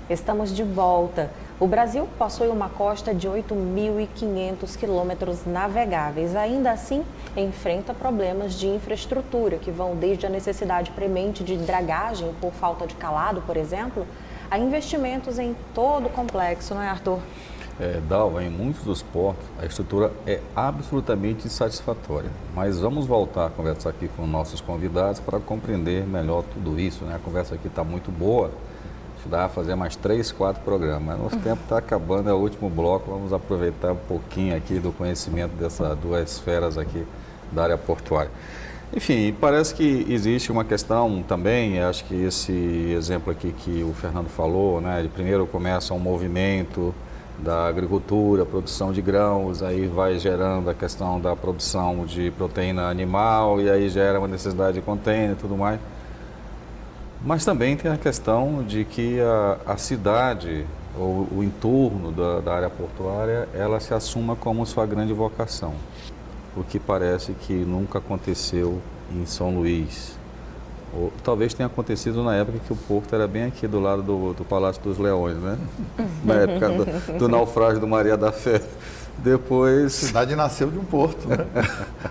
Estamos de volta. O Brasil possui uma costa de 8.500 quilômetros navegáveis. Ainda assim, enfrenta problemas de infraestrutura, que vão desde a necessidade premente de dragagem por falta de calado, por exemplo, a investimentos em todo o complexo, não é, Arthur? Dalva, em muitos dos portos, a estrutura é absolutamente insatisfatória. Mas vamos voltar a conversar aqui com nossos convidados para compreender melhor tudo isso, né? A conversa aqui está muito boa. Dá a fazer mais 3, 4 programas, mas nosso tempo está acabando, é o último bloco, vamos aproveitar um pouquinho aqui do conhecimento dessas duas esferas aqui da área portuária. Enfim, parece que existe uma questão também, acho que esse exemplo aqui que o Fernando falou, né, de primeiro começa um movimento da agricultura, produção de grãos, aí vai gerando a questão da produção de proteína animal e aí gera uma necessidade de contêiner e tudo mais. Mas também tem a questão de que a cidade, ou o entorno da área portuária, ela se assuma como sua grande vocação, o que parece que nunca aconteceu em São Luís. Ou, talvez tenha acontecido na época que o porto era bem aqui do lado do Palácio dos Leões, né? Na época do naufrágio do Maria da Fé. Depois... A cidade nasceu de um porto, né?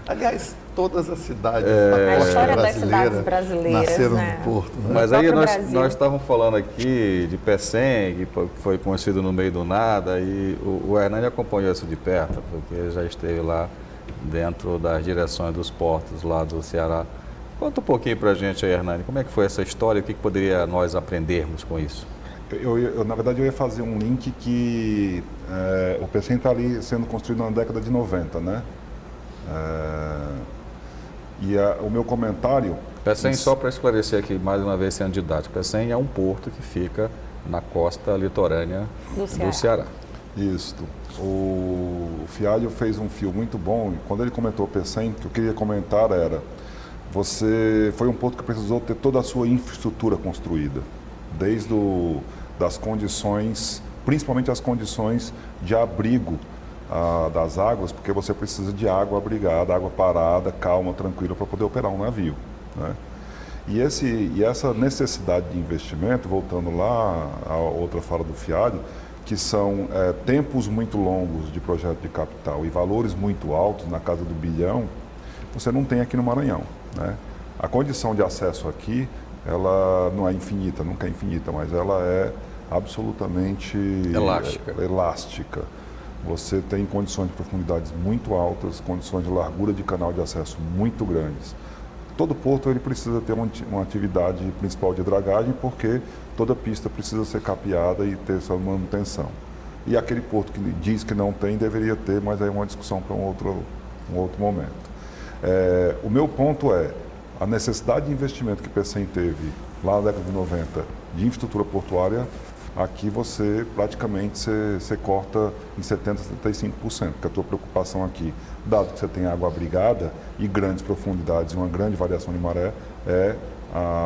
Aliás, todas as cidades a história das cidades brasileiras nasceram né? do porto. Né? Mas aí nós estávamos falando aqui de Pecém, que foi conhecido no meio do nada, e o Hernani acompanhou isso de perto, porque já esteve lá dentro das direções dos portos lá do Ceará. Conta um pouquinho para a gente aí, Hernani, como é que foi essa história e o que poderia nós aprendermos com isso? Na verdade, eu ia fazer um link que o Pecém está ali sendo construído na década de 90, né? O meu comentário... Pecém, só para esclarecer aqui, mais uma vez sendo didático, Pecém é um porto que fica na costa litorânea do Ceará. Isso. O Fialho fez um fio muito bom, e quando ele comentou Pecém, o que eu queria comentar era, foi um porto que precisou ter toda a sua infraestrutura construída, desde das condições, principalmente as condições de abrigo das águas, porque você precisa de água abrigada, água parada, calma, tranquila, para poder operar um navio, né? E essa necessidade de investimento, voltando lá à outra fala do Fialho, que são tempos muito longos de projeto de capital e valores muito altos, na casa do bilhão, você não tem aqui no Maranhão, né? A condição de acesso aqui, ela não é infinita, nunca é infinita, mas ela é absolutamente elástica. Você tem condições de profundidades muito altas, condições de largura de canal de acesso muito grandes. Todo porto ele precisa ter uma atividade principal de dragagem, porque toda pista precisa ser capeada e ter sua manutenção. E aquele porto que diz que não tem, deveria ter, mas aí é uma discussão para um outro momento. O meu ponto é a necessidade de investimento que Pecém teve lá na década de 90 de infraestrutura portuária. Aqui você praticamente você corta em 70%, 75%, porque a tua preocupação aqui, dado que você tem água abrigada e grandes profundidades e uma grande variação de maré, é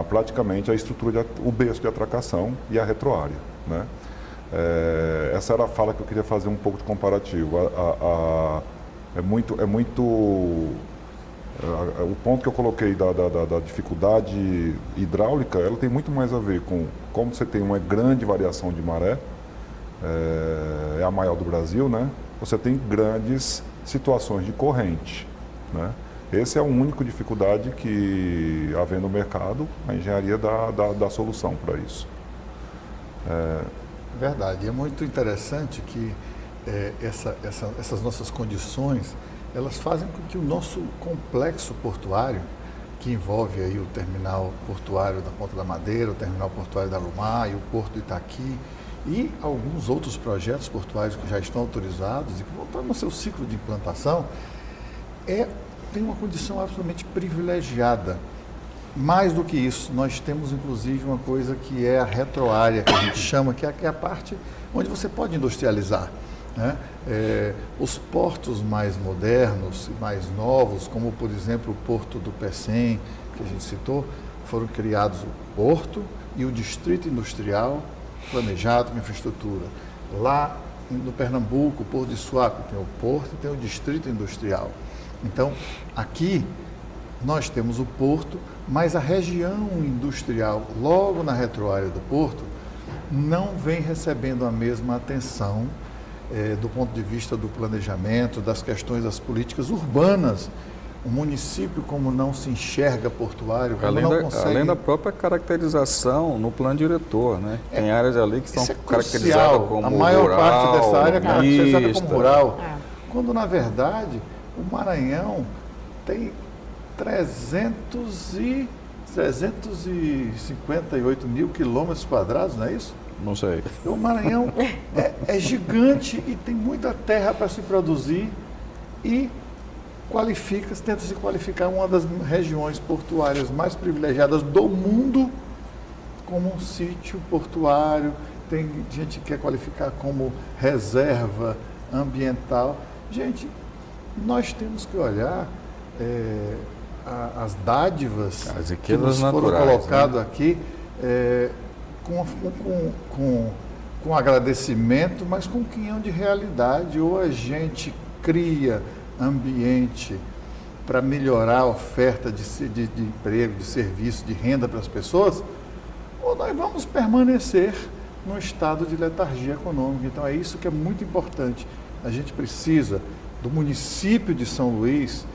praticamente a estrutura, o berço de atracação e a retroárea, né? Essa era a fala que eu queria fazer um pouco de comparativo. O ponto que eu coloquei da dificuldade hidráulica, ela tem muito mais a ver com como você tem uma grande variação de maré, é a maior do Brasil, né? Você tem grandes situações de corrente, né? Esse é a única dificuldade que, havendo no mercado, a engenharia dá solução para isso. Verdade. É muito interessante que essas nossas condições, elas fazem com que o nosso complexo portuário, que envolve aí o terminal portuário da Ponta da Madeira, o terminal portuário da Lumar e o Porto de Itaqui e alguns outros projetos portuários que já estão autorizados e que vão estar no seu ciclo de implantação, tem uma condição absolutamente privilegiada. Mais do que isso, nós temos inclusive uma coisa que é a retroárea, que a gente chama, que é a parte onde você pode industrializar, né? Os portos mais modernos e mais novos, como por exemplo o Porto do Pecém, que a gente citou, foram criados o porto e o distrito industrial planejado com infraestrutura. Lá no Pernambuco, o Porto de Suape tem o porto e tem o distrito industrial. Então, aqui nós temos o porto, mas a região industrial, logo na retroárea do porto, não vem recebendo a mesma atenção do ponto de vista do planejamento, das questões das políticas urbanas. O município, como não se enxerga portuário, como não consegue... Além da própria caracterização no plano diretor, né? Tem áreas ali que são caracterizadas como rural, a maior parte dessa área é caracterizada como rural. É. Quando, na verdade, o Maranhão tem 358 mil quilômetros quadrados, não é isso? Não sei. O Maranhão é gigante e tem muita terra para se produzir e tenta se qualificar uma das regiões portuárias mais privilegiadas do mundo como um sítio portuário. Tem gente que quer qualificar como reserva ambiental. Gente, nós temos que olhar as dádivas que nos foram colocadas aqui com agradecimento, mas com quinhão de realidade. Ou a gente cria ambiente para melhorar a oferta de emprego, de serviço, de renda para as pessoas, ou nós vamos permanecer num estado de letargia econômica. Então é isso que é muito importante. A gente precisa do município de São Luís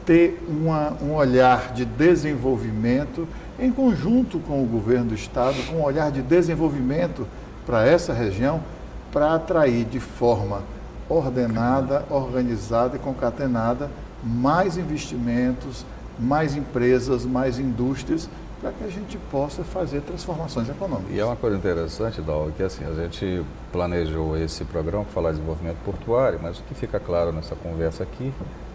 ter um olhar de desenvolvimento em conjunto com o governo do estado, com um olhar de desenvolvimento para essa região, para atrair de forma ordenada, organizada e concatenada mais investimentos, mais empresas, mais indústrias, para que a gente possa fazer transformações econômicas. E é uma coisa interessante, Dal, que assim, a gente planejou esse programa para falar de desenvolvimento portuário, mas o que fica claro nessa conversa aqui,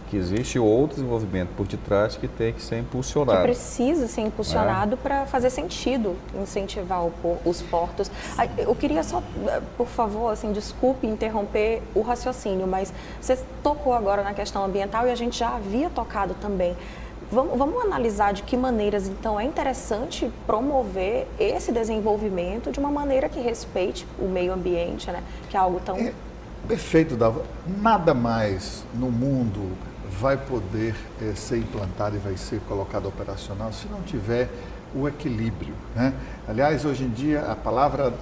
que existe outro desenvolvimento por detrás que tem que ser impulsionado. Que precisa ser impulsionado para fazer sentido incentivar os portos. Eu queria só, por favor, assim, desculpe interromper o raciocínio, mas você tocou agora na questão ambiental e a gente já havia tocado também. Vamos analisar de que maneiras, então, é interessante promover esse desenvolvimento de uma maneira que respeite o meio ambiente, né? Que é algo tão... Perfeito, Dalva. Nada mais no mundo vai poder ser implantado e vai ser colocado operacional se não tiver o equilíbrio, né? Aliás, hoje em dia, a palavra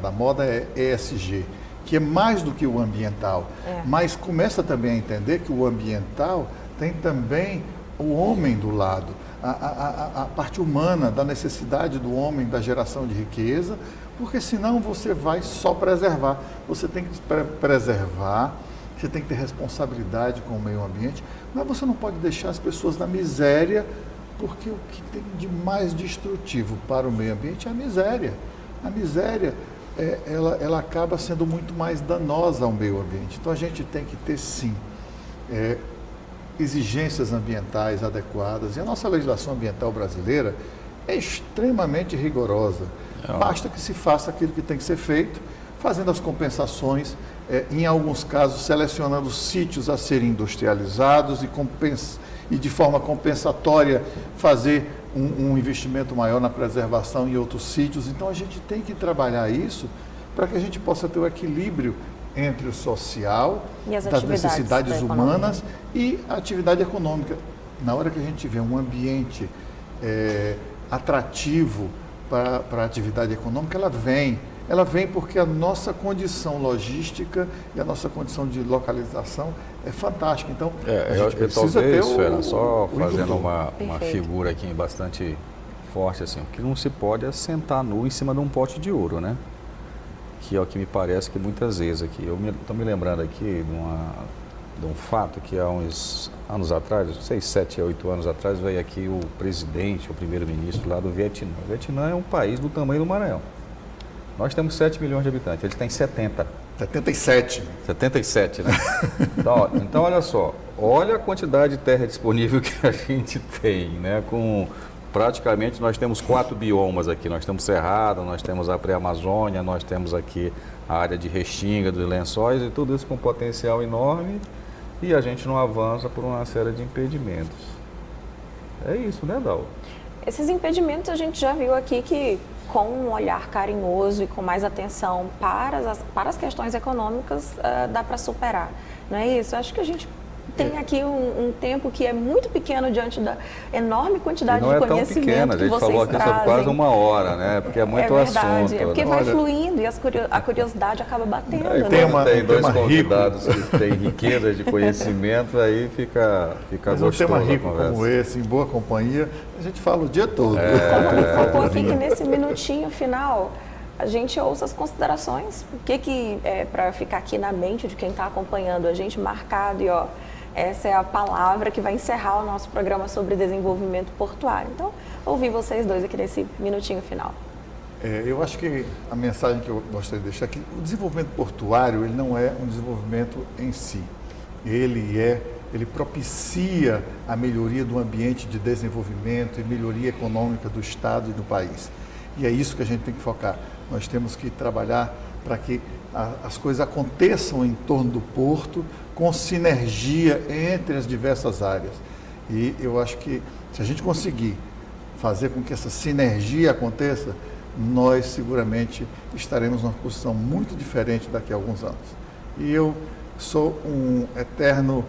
da moda é ESG, que é mais do que o ambiental, mas começa também a entender que o ambiental tem também o homem do lado, a parte humana da necessidade do homem, da geração de riqueza, porque senão você vai só preservar. Você tem que preservar, você tem que ter responsabilidade com o meio ambiente, mas você não pode deixar as pessoas na miséria, porque o que tem de mais destrutivo para o meio ambiente é a miséria. A miséria, ela acaba sendo muito mais danosa ao meio ambiente. Então a gente tem que ter, sim, exigências ambientais adequadas. E a nossa legislação ambiental brasileira é extremamente rigorosa. Basta que se faça aquilo que tem que ser feito, fazendo as compensações, em alguns casos selecionando sítios a serem industrializados e de forma compensatória fazer um investimento maior na preservação em outros sítios. Então a gente tem que trabalhar isso para que a gente possa ter o equilíbrio entre o social, das necessidades humanas e a atividade econômica. Na hora que a gente tiver um ambiente atrativo para a atividade econômica, ela vem porque a nossa condição logística e a nossa condição de localização é fantástica. Então, eu acho que talvez, só fazendo uma figura aqui bastante forte, assim, o que não se pode é sentar nu em cima de um pote de ouro, né? Que é o que me parece que muitas vezes aqui, eu estou me lembrando aqui de um fato que há uns anos atrás, 6, 7, 8 anos atrás, veio aqui o presidente, o primeiro-ministro lá do Vietnã. O Vietnã é um país do tamanho do Maranhão. Nós temos 7 milhões de habitantes, eles têm 70. 77. 77, né? Então, olha só, olha a quantidade de terra disponível que a gente tem, né? Praticamente nós temos 4 biomas aqui, nós temos Cerrado, nós temos a pré-Amazônia, nós temos aqui a área de Restinga, dos Lençóis e tudo isso com potencial enorme e a gente não avança por uma série de impedimentos. É isso, né, Dal? Esses impedimentos a gente já viu aqui que com um olhar carinhoso e com mais atenção para as questões econômicas dá para superar, não é isso? Acho que a gente tem aqui um tempo que é muito pequeno diante da enorme quantidade não de é tão conhecimento pequena, a que gente vocês falou aqui trazem. sobre quase 1 hora, né? Porque é muito é verdade, assunto. é porque né? vai fluindo e a curiosidade acaba batendo. Aí, né? tem dois tema convidados que têm riqueza de conhecimento, aí fica Mas um gostoso tema a rico conversa. como esse, em boa companhia, a gente fala o dia todo. Como focou aqui que nesse minutinho final a gente ouça as considerações, o que é para ficar aqui na mente de quem está acompanhando a gente marcado e ó, essa é a palavra que vai encerrar o nosso programa sobre desenvolvimento portuário. Então, ouvir vocês dois aqui nesse minutinho final. Eu acho que a mensagem que eu gostaria de deixar aqui, o desenvolvimento portuário, ele não é um desenvolvimento em si. Ele propicia a melhoria do ambiente de desenvolvimento e melhoria econômica do Estado e do país. E é isso que a gente tem que focar. Nós temos que trabalhar para que as coisas aconteçam em torno do porto com sinergia entre as diversas áreas. E eu acho que se a gente conseguir fazer com que essa sinergia aconteça, nós seguramente estaremos numa posição muito diferente daqui a alguns anos. E eu sou um eterno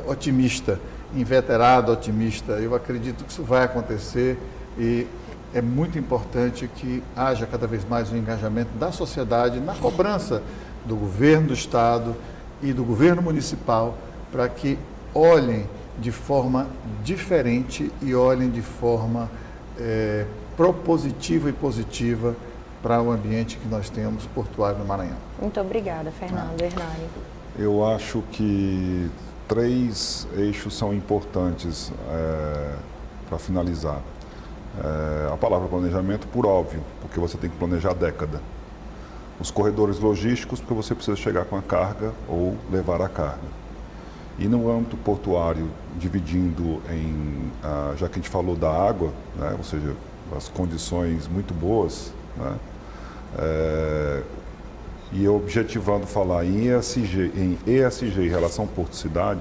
otimista, inveterado otimista. Eu acredito que isso vai acontecer e é muito importante que haja cada vez mais um engajamento da sociedade na cobrança do governo do Estado e do governo municipal para que olhem de forma diferente e olhem de forma propositiva e positiva para o ambiente que nós temos portuário no Maranhão. Muito obrigada, Fernando. Hernani. Eu acho que 3 eixos são importantes para finalizar. A palavra planejamento, por óbvio, porque você tem que planejar a década. Os corredores logísticos, porque você precisa chegar com a carga ou levar a carga. E no âmbito portuário, dividindo já que a gente falou da água, né, ou seja, as condições muito boas, né, e objetivando falar em ESG, em relação porto-cidade,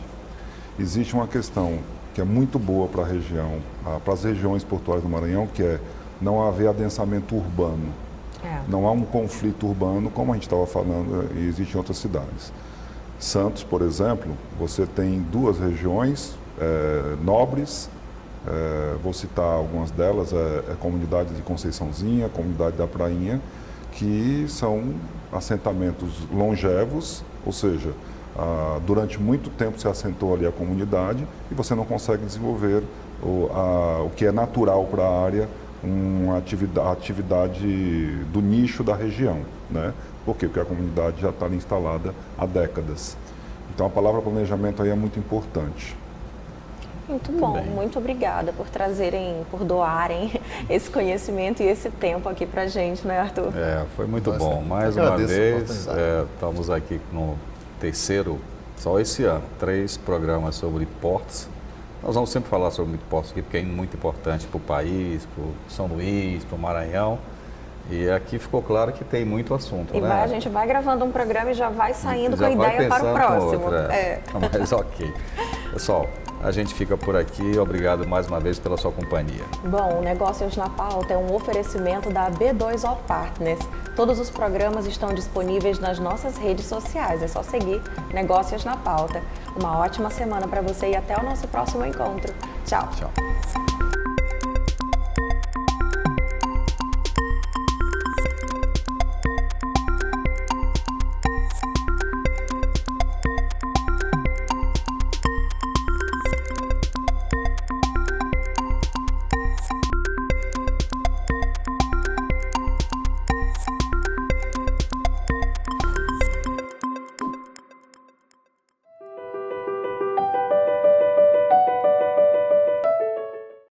existe uma questão que é muito boa para a região, para as regiões portuárias do Maranhão, que é não haver adensamento urbano. Não há um conflito urbano, como a gente estava falando, e existe em outras cidades. Santos, por exemplo, você tem 2 regiões nobres, vou citar algumas delas, a comunidade de Conceiçãozinha, a comunidade da Prainha, que são assentamentos longevos, ou seja, durante muito tempo se assentou ali a comunidade e você não consegue desenvolver o que é natural para a área, uma atividade do nicho da região, né? Por quê? Porque a comunidade já está ali instalada há décadas. Então a palavra planejamento aí é muito importante. Muito bom, muito obrigada por doarem esse conhecimento e esse tempo aqui pra gente, né, Arthur? Foi muito bom. Mais uma vez, estamos aqui no 3º, só esse ano, 3 programas sobre portos. Nós vamos sempre falar sobre portos aqui, porque é muito importante para o país, para o São Luís, para o Maranhão. E aqui ficou claro que tem muito assunto, né? A gente vai gravando um programa e já vai saindo com a ideia para o próximo. Mas ok. Pessoal, a gente fica por aqui. Obrigado mais uma vez pela sua companhia. Bom, o Negócios na Pauta é um oferecimento da B2O Partners. Todos os programas estão disponíveis nas nossas redes sociais. É só seguir Negócios na Pauta. Uma ótima semana para você e até o nosso próximo encontro. Tchau. Tchau.